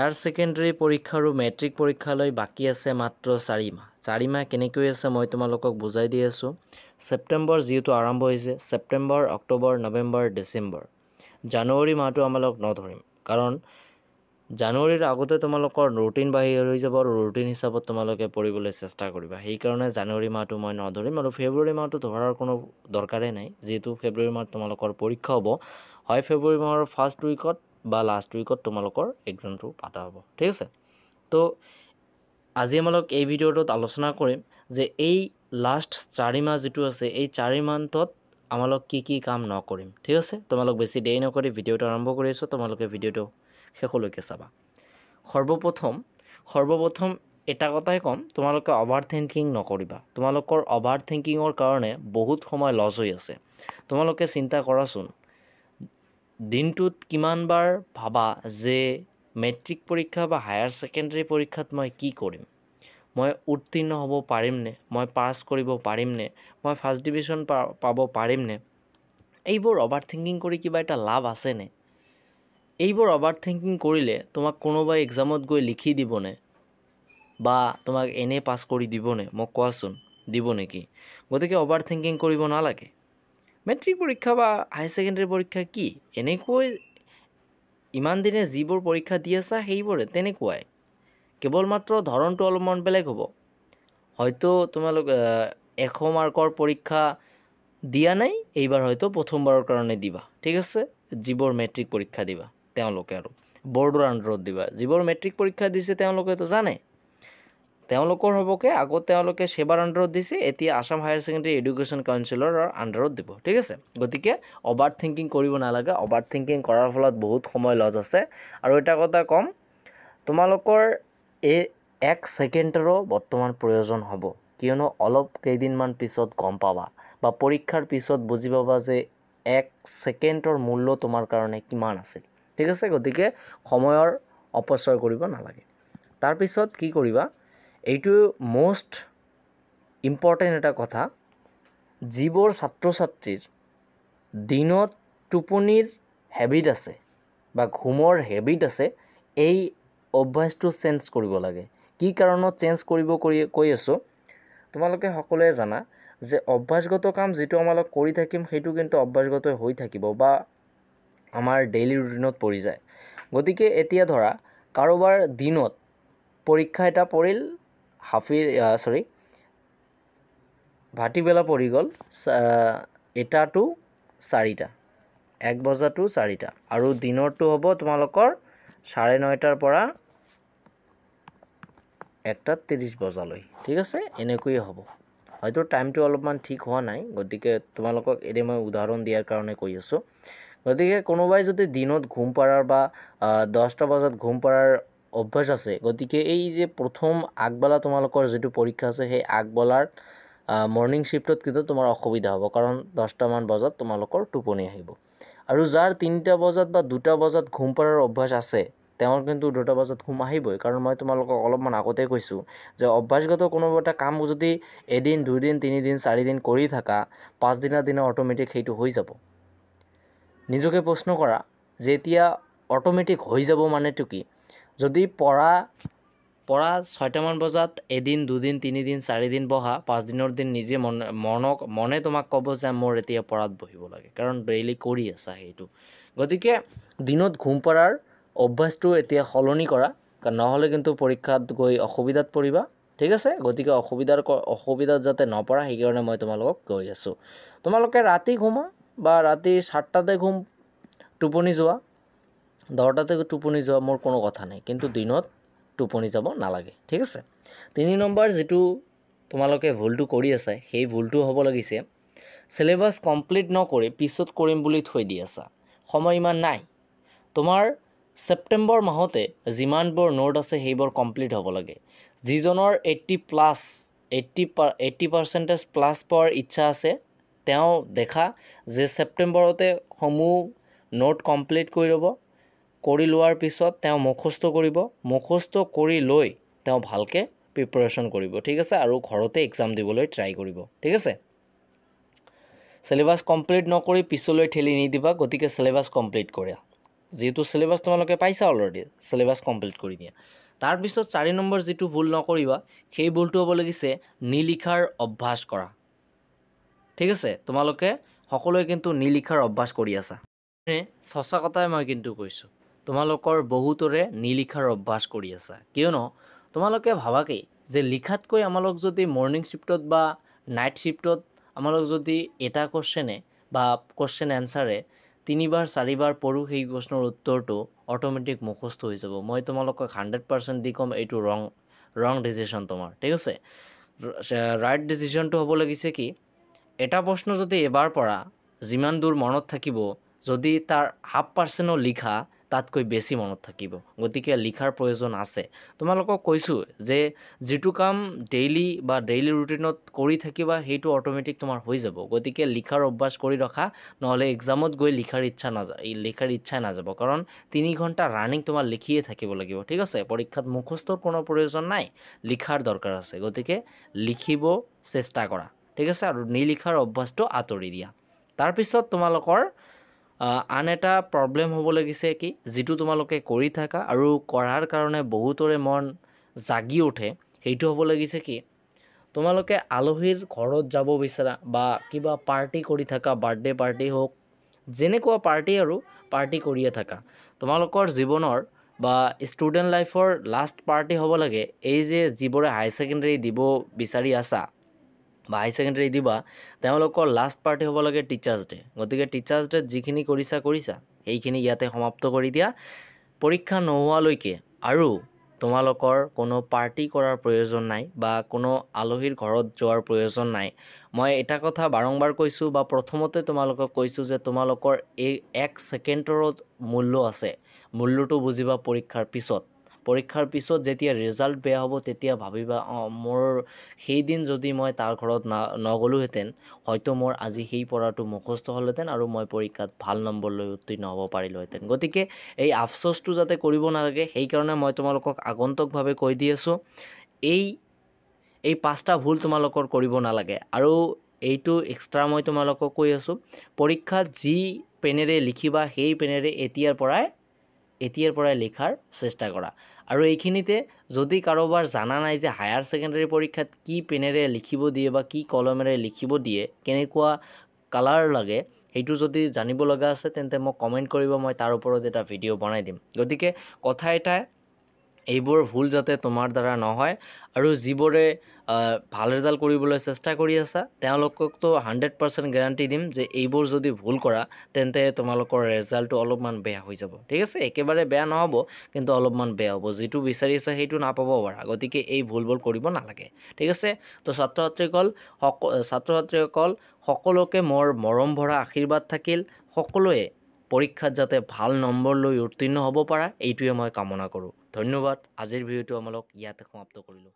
Higher secondary পৰীক্ষা আৰু matric পৰীক্ষালৈ বাকী আছে মাত্ৰ 4 মাহ। 4 মাহ কেনেকৈ আছে মই তোমালোকক বুজাই দি আছোঁ। ছেপ্টেম্বৰ যিহেতু আৰম্ভ হৈছে, ছেপ্টেম্বৰ, অক্টোবৰ, নৱেম্বৰ, ডিচেম্বৰ, জানুৱাৰী মাহটো আমালোক নধৰিম, কাৰণ জানুৱাৰীৰ আগতে তোমালোকৰ ৰুটিন বাহিৰ হৈ যাব আৰু ৰুটিন হিচাপত তোমালোকে পঢ়িবলৈ চেষ্টা কৰিবা। সেইকাৰণে জানুৱাৰী মাহটো মই নধৰিম আৰু ফেব্ৰুৱাৰী মাহটো ধৰাৰ কোনো দৰকাৰেই নাই, যিহেতু ফেব্ৰুৱাৰী মাহত তোমালোকৰ পৰীক্ষা হ'ব। হয় ফেব্ৰুৱাৰী মাহৰ ফাৰ্ষ্ট উইকত বা লাষ্ট উইকত তোমালোকৰ এক্সামটো পাতা হ'ব। ঠিক আছে, তো আজি আমালোক এই ভিডিঅ'টোত আলোচনা কৰিম যে এই লাষ্ট 4 মাহ যিটো আছে, এই 4 মাহত আমালোক কি কাম নকৰিম। ঠিক আছে, তোমালোক বেছি দেৰি নকৰি ভিডিঅ'টো আৰম্ভ কৰি আছোঁ, তোমালোকে ভিডিঅ'টো শেষলৈকে চাবা। সৰ্বপ্ৰথম এটা কথাই ক'ম, তোমালোকে অভাৰ থিংকিং নকৰিবা। তোমালোকৰ অভাৰ থিংকিঙৰ কাৰণে বহুত সময় লছ হৈ আছে। তোমালোকে চিন্তা কৰাচোন, দিনটোত কিমানবাৰ ভাবা যে মেট্ৰিক পৰীক্ষা বা হায়াৰ ছেকেণ্ডাৰী পৰীক্ষাত মই কি কৰিম, মই উত্তীৰ্ণ হ'ব পাৰিমনে, মই পাছ কৰিব পাৰিমনে, মই ফাৰ্ষ্ট ডিভিজন পাব পাৰিমনে। এইবোৰ অভাৰ থিংকিং কৰি কিবা এটা লাভ আছেনে? এইবোৰ অভাৰ থিংকিং কৰিলে তোমাক কোনোবাই এক্সামত গৈ লিখি দিবনে বা তোমাক এনেই পাছ কৰি দিবনে? মোক কোৱাচোন, দিব নেকি? গতিকে অভাৰ থিংকিং কৰিব নালাগে। মেট্ৰিক পৰীক্ষা বা হায়াৰ ছেকেণ্ডাৰী পৰীক্ষা কি, এনেকৈ ইমান দিনে যিবোৰ পৰীক্ষা দি আছা সেইবোৰে তেনেকুৱাই, কেৱল মাত্ৰ ধৰণটো অলপমান বেলেগ হ'ব। হয়তো তোমালোক 100 মাৰ্কৰ পৰীক্ষা দিয়া নাই, এইবাৰ হয়তো প্ৰথমবাৰৰ কাৰণে দিবা। ঠিক আছে, যিবোৰ মেট্ৰিক পৰীক্ষা দিবা তেওঁলোকে আৰু বৰ্ডৰ আণ্ডাৰত দিবা। যিবোৰ মেট্ৰিক পৰীক্ষা দিছে তেওঁলোকেতো জানে, তেওঁলোকৰ হ'বকে আগত তেওঁলোকে সেৱাৰ আণ্ডাৰত দিছে, এতিয়া আসাম হায়াৰ ছেকেণ্ডাৰী এডুকেশ্যন কাউন্সিলৰ আণ্ডাৰত দিব। ঠিক আছে, গতিকে অভাৰ থিংকিং কৰিব নালাগে। অভাৰ থিংকিং কৰাৰ ফলত বহুত সময় লছ আছে। আৰু এটা কথা ক'ম, তোমালোকৰ এই 1 ছেকেণ্ডৰো বৰ্তমান প্ৰয়োজন হ'ব, কিয়নো অলপ কেইদিনমান পিছত গম পাবা বা পৰীক্ষাৰ পিছত বুজি পাবা যে 1 ছেকেণ্ডৰ মূল্য তোমাৰ কাৰণে কিমান আছিল। ঠিক আছে, গতিকে সময়ৰ অপচয় কৰিব নালাগে। তাৰপিছত কি কৰিবা, এইটো মষ্ট ইম্পৰ্টেণ্ট এটা কথা, যিবোৰ ছাত্ৰ ছাত্ৰীৰ দিনত টোপনিৰ হেবিট আছে বা ঘুমৰ হেবিট আছে, এই অভ্যাসটো চেঞ্জ কৰিব লাগে। কি কাৰণত চেঞ্জ কৰিব কৈ আছোঁ, তোমালোকে সকলোৱে জানা যে অভ্যাসগত কাম যিটো আমালোক কৰি থাকিম সেইটো কিন্তু অভ্যাসগত হৈ থাকিব বা আমাৰ ডেইলি ৰুটিনত পৰি যায়। গতিকে এতিয়া ধৰা কাৰোবাৰ দিনত পৰীক্ষা এটা পৰিল, ভাটিবেলা পৰি গ'ল 1টা to 4টা, 1 বজা to 4টা, আৰু দিনৰটো হ'ব তোমালোকৰ 9:30 পৰা 1:30 বজালৈ। ঠিক আছে, এনেকৈয়ে হ'ব। হয়তো টাইমটো অলপমান ঠিক হোৱা নাই, গতিকে তোমালোকক এনে মই উদাহৰণ দিয়াৰ কাৰণে কৈ আছোঁ। গতিকে কোনোবাই যদি দিনত ঘুম পাৰাৰ বা 10টা বজাত ঘুম পাৰাৰ অভ্যাস আছে, গতিকে এই যে প্ৰথম আগবেলা তোমালোকৰ যিটো পৰীক্ষা আছে সেই আগবেলাৰ মৰ্ণিং শ্বিফ্টত কিন্তু তোমাৰ অসুবিধা হ'ব, কাৰণ 10টামান বজাত তোমালোকৰ টোপনি আহিব। আৰু যাৰ 3টা বজাত বা 2টা বজাত ঘুম পাৰাৰ অভ্যাস আছে, তেওঁৰ কিন্তু 2টা বজাত ঘুম আহিবই, কাৰণ মই তোমালোকক অলপমান আগতে কৈছোঁ যে অভ্যাসগত কোনোবা এটা কাম যদি এদিন 2 দিন 3 দিন 4 দিন কৰি থাকা, 5 দিনৰ দিনা অট'মেটিক সেইটো হৈ যাব। নিজকে প্ৰশ্ন কৰা যে এতিয়া অট'মেটিক হৈ যাব মানেটো কি? যদি পঢ়া 6টামান বজাত এদিন 2 দিন 3 দিন 4 দিন বহা, 5 দিনৰ দিন নিজে মনে তোমাক ক'ব যে মোৰ এতিয়া পঢ়াত বহিব লাগে, কাৰণ ডেইলি কৰি আছা সেইটো। গতিকে দিনত ঘুম পাৰাৰ অভ্যাসটো এতিয়া সলনি কৰা, নহ'লে কিন্তু পৰীক্ষাত গৈ অসুবিধাত পৰিবা। ঠিক আছে, গতিকে অসুবিধাত যাতে নপৰা সেইকাৰণে মই তোমালোকক কৈ আছোঁ। তোমালোকে ৰাতি ঘুমা বা ৰাতি 7টাতে টোপনি যোৱা, 10টাতে টোপনি যোৱা, মোৰ কোনো কথা নাই, কিন্তু দিনত টোপনি যাব নালাগে। ঠিক আছে, 3 নম্বৰ যিটো তোমালোকে ভুলটো কৰি আছে, সেই ভুলটো হ'ব লাগিছে চিলেবাছ কমপ্লিট নকৰি পিছত কৰিম বুলি থৈ দি আছা। সময় ইমান নাই। তোমাৰ ছেপ্টেম্বৰ মাহতে যিমানবোৰ নোট আছে সেইবোৰ কমপ্লিট হ'ব লাগে। যিজনৰ 80% প্লাছ পোৱাৰ ইচ্ছা আছে, তেওঁ দেখা যে ছেপ্টেম্বৰতে সমূহ নোট কমপ্লিট কৰি লোৱাৰ পিছত তেওঁ মুখস্থ কৰিব, মুখস্থ কৰি লৈ তেওঁ ভালকৈ প্ৰিপাৰেশ্যন কৰিব। ঠিক আছে, আৰু ঘৰতে এক্সাম দিবলৈ ট্ৰাই কৰিব। ঠিক আছে, চিলেবাছ কমপ্লিট নকৰি পিছলৈ ঠেলি নিদিবা, গতিকে চিলেবাছ কমপ্লিট কৰা। যিহেতু চিলেবাছ তোমালোকে পাইছা অলৰেডি, চিলেবাছ কমপ্লিট কৰি দিয়া। তাৰপিছত 4 নম্বৰ যিটো ভুল নকৰিবা, সেই ভুলটো হ'ব লাগিছে নিলিখাৰ অভ্যাস কৰা। ঠিক আছে, তোমালোকে সকলোৱে কিন্তু নিলিখাৰ অভ্যাস কৰি আছা। সঁচা কথাই মই কিন্তু কৈছোঁ, তোমালোকৰ বহুতৰে নিলিখাৰ অভ্যাস কৰি আছা। কিয়নো তোমালোকে ভাবা কি যে লিখাতকৈ আমালোক যদি মৰ্ণিং শ্বিফ্টত বা নাইট শ্বিফ্টত আমালোক যদি এটা কুৱেশ্যনে বা কুৱেশ্যন এনচাৰে 3বাৰ 4বাৰ পঢ়োঁ, সেই প্ৰশ্নৰ উত্তৰটো অট'মেটিক মুখস্থ হৈ যাব। মই তোমালোকক 100% দি ক'ম এইটো ৰং ডিচিশ্যন তোমাৰ। ঠিক আছে, ৰাইট ডিচিশ্যনটো হ'ব লাগিছে কি, এটা প্ৰশ্ন যদি এবাৰ পঢ়া যিমান দূৰ মনত থাকিব, যদি তাৰ 0.5%ও লিখা তাতকৈ বেছি মনত থাকিব। গতিকে লিখাৰ প্ৰয়োজন আছে। তোমালোকক কৈছোঁ যে যিটো কাম ডেইলি ৰুটিনত কৰি থাকিবা সেইটো অট'মেটিক তোমাৰ হৈ যাব। গতিকে লিখাৰ অভ্যাস কৰি ৰখা, নহ'লে এক্সামত গৈ লিখাৰ ইচ্ছা নাযাব। কাৰণ 3 ঘণ্টা ৰানিং তোমাৰ লিখিয়ে থাকিব লাগিব। ঠিক আছে, পৰীক্ষাত মুখস্থৰ কোনো প্ৰয়োজন নাই, লিখাৰ দৰকাৰ আছে। গতিকে লিখিব চেষ্টা কৰা। ঠিক আছে, আৰু নিলিখাৰ অভ্যাসটো আঁতৰি দিয়া। তাৰপিছত তোমালোকৰ আন এটা প্ৰব্লেম হ'ব লাগিছে কি, যিটো তোমালোকে কৰি থাকা আৰু কৰাৰ কাৰণে বহুতৰে মন জাগি উঠে, সেইটো হ'ব লাগিছে কি, তোমালোকে আলহীৰ ঘৰত যাব বিচাৰা বা কিবা পাৰ্টি কৰি থাকা, বাৰ্থডে পাৰ্টি হওক, যেনেকুৱা পাৰ্টি আৰু পাৰ্টি কৰিয়ে থাকা। তোমালোকৰ জীৱনৰ বা ষ্টুডেণ্ট লাইফৰ লাষ্ট পাৰ্টি হ'ব লাগে এই যে যিবোৰে হাই ছেকেণ্ডেৰী দিব বিচাৰি আছা বা হাই ছেকেণ্ডেৰী দিবা, তেওঁলোকৰ লাষ্ট পাৰ্টি হ'ব লাগে টিচাৰ্ছ ডে। গতিকে টিচাৰ্ছ ডেত যিখিনি কৰিছা সেইখিনি ইয়াতে সমাপ্ত কৰি দিয়া। পৰীক্ষা নোহোৱালৈকে আৰু তোমালোকৰ কোনো পাৰ্টি কৰাৰ প্ৰয়োজন নাই বা কোনো আলহীৰ ঘৰত যোৱাৰ প্ৰয়োজন নাই। মই এটা কথা বাৰম্বাৰ কৈছোঁ বা প্ৰথমতে তোমালোকক কৈছোঁ যে তোমালোকৰ এই 1 ছেকেণ্ডৰো মূল্য আছে। মূল্যটো বুজিবা পৰীক্ষাৰ পিছত যেতিয়া ৰিজাল্ট বেয়া হ'ব তেতিয়া ভাবিবা, মোৰ সেইদিন যদি মই তাৰ ঘৰত নগ'লোহেঁতেন, হয়তো মোৰ আজি সেই পঢ়াটো মুখস্থ হ'লহেঁতেন আৰু মই পৰীক্ষাত ভাল নম্বৰ লৈ উত্তীৰ্ণ হ'ব পাৰিলোহেঁতেন। গতিকে এই আফচোচটো যাতে কৰিব নালাগে, সেইকাৰণে মই তোমালোকক আগন্তুকভাৱে কৈ দি আছোঁ, এই 5টা ভুল তোমালোকৰ কৰিব নালাগে। আৰু এইটো এক্সট্ৰা মই তোমালোকক কৈ আছোঁ, পৰীক্ষাত যি পেনেৰে লিখিবা সেই পেনেৰে এতিয়াৰ পৰাই লিখাৰ চেষ্টা কৰা। আৰু এইখিনিতে যদি কাৰোবাৰ জানা নাই যে হায়াৰ ছেকেণ্ডেৰী পৰীক্ষাত কি পেনেৰে লিখিব দিয়ে বা কি কলমেৰে লিখিব দিয়ে, কেনেকুৱা কালাৰ লাগে, সেইটো যদি জানিব লগা আছে তেন্তে মোক কমেণ্ট কৰিব, মই তাৰ ওপৰত এটা ভিডিঅ' বনাই দিম। গতিকে কথা এটাই, এইবোৰ ভুল যাতে তোমাৰ দ্বাৰা নহয়, আৰু যিবোৰে ভাল ৰিজাল্ট কৰিবলৈ চেষ্টা কৰি আছা তেওঁলোককতো 100% গেৰাণ্টি দিম যে এইবোৰ যদি ভুল কৰা তেন্তে তোমালোকৰ ৰিজাল্টটো অলপমান বেয়া হৈ যাব। ঠিক আছে, একেবাৰে বেয়া নহ'ব, কিন্তু অলপমান বেয়া হ'ব। যিটো বিচাৰি আছা সেইটো নাপাব পাৰা। গতিকে এই ভুলবোৰ কৰিব নালাগে। ঠিক আছে, তো ছাত্ৰ-ছাত্ৰীসকল সকলোকে মোৰ মৰম ভৰা আশীৰ্বাদ থাকিল। সকলোৱে পৰীক্ষাত যাতে ভাল নম্বৰ লৈ উত্তীৰ্ণ হ'ব পাৰা, এইটোৱে মই কামনা কৰোঁ। ধন্যবাদ। আজিৰ ভিডিঅ'টো ইয়াতে সমাপ্ত কৰিলোঁ।